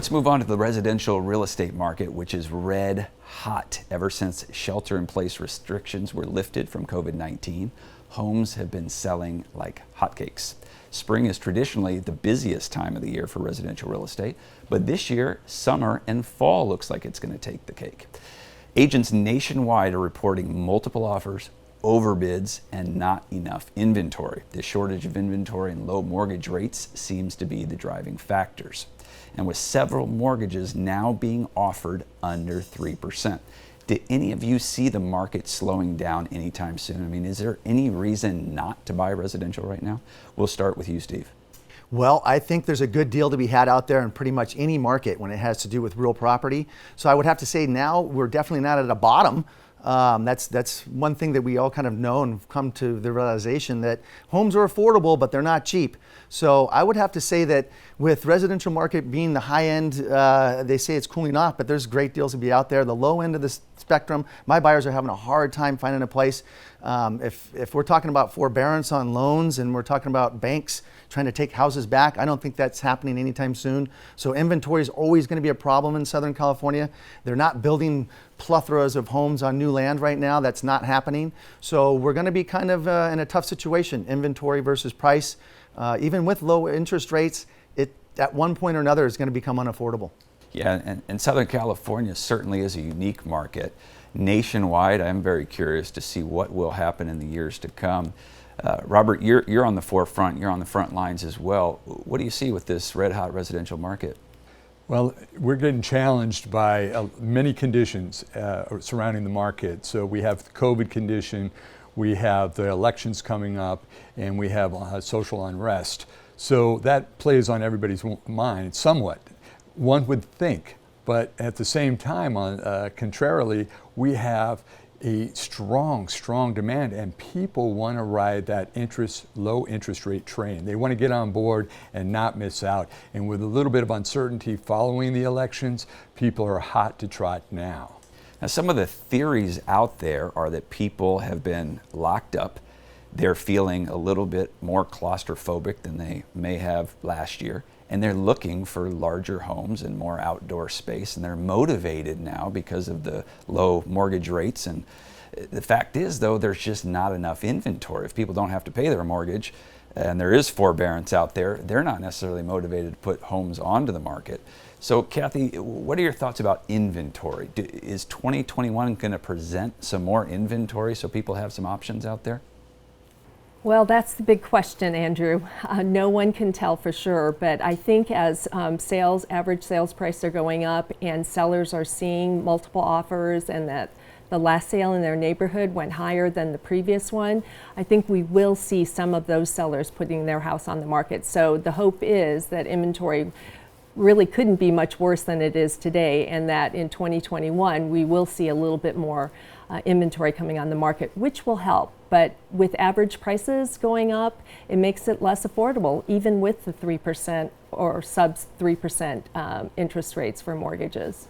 Let's move on to the residential real estate market, which is red hot. Ever since shelter-in-place restrictions were lifted from COVID-19, homes have been selling like hotcakes. Spring is traditionally the busiest time of the year for residential real estate, but this year, summer and fall looks like it's going to take the cake. Agents nationwide are reporting multiple offers, overbids, and not enough inventory. The shortage of inventory and low mortgage rates seems to be the driving factors. And with several mortgages now being offered under 3%. Do any of you see the market slowing down anytime soon? I mean, is there any reason not to buy residential right now? We'll start with you, Steve. Well, I think there's a good deal to be had out there in pretty much any market when it has to do with real property. So I would have to say now we're definitely not at a bottom. That's one thing that we all kind of know and come to the realization that homes are affordable, but they're not cheap. So I would have to say that with residential market being the high end, they say it's cooling off, but there's great deals to be out there. The low end of the spectrum, my buyers are having a hard time finding a place. If we're talking about forbearance on loans and we're talking about banks trying to take houses back, I don't think that's happening anytime soon. So inventory is always going to be a problem in Southern California. They're not building plethoras of homes on new land right now. That's not happening. So we're going to be kind of in a tough situation, inventory versus price. Even with low interest rates, it at one point or another is going to become unaffordable. Yeah, and Southern California certainly is a unique market. Nationwide, I'm very curious to see what will happen in the years to come. Robert, you're on the forefront, you're on the front lines as well. What do you see with this red hot residential market? Well, we're getting challenged by many conditions surrounding the market. So we have the COVID condition, we have the elections coming up, and we have social unrest. So that plays on everybody's mind somewhat, one would think. But at the same time, contrarily, we have a strong demand, and people want to ride that low interest rate train. They want to get on board and not miss out. And with a little bit of uncertainty following the elections, people are hot to trot now. Now, some of the theories out there are that people have been locked up. They're feeling a little bit more claustrophobic than they may have last year. And they're looking for larger homes and more outdoor space, and they're motivated now because of the low mortgage rates. And the fact is, though, there's just not enough inventory. If people don't have to pay their mortgage and there is forbearance out there, they're not necessarily motivated to put homes onto the market. So Kathy, what are your thoughts about inventory? Is 2021 going to present some more inventory so people have some options out there? Well, that's the big question, Andrew. No one can tell for sure, but I think as average sales prices are going up and sellers are seeing multiple offers and that the last sale in their neighborhood went higher than the previous one, I think we will see some of those sellers putting their house on the market. So the hope is that inventory really couldn't be much worse than it is today, and that in 2021 we will see a little bit more inventory coming on the market, which will help. But with average prices going up, it makes it less affordable, even with the 3% or sub 3% interest rates for mortgages.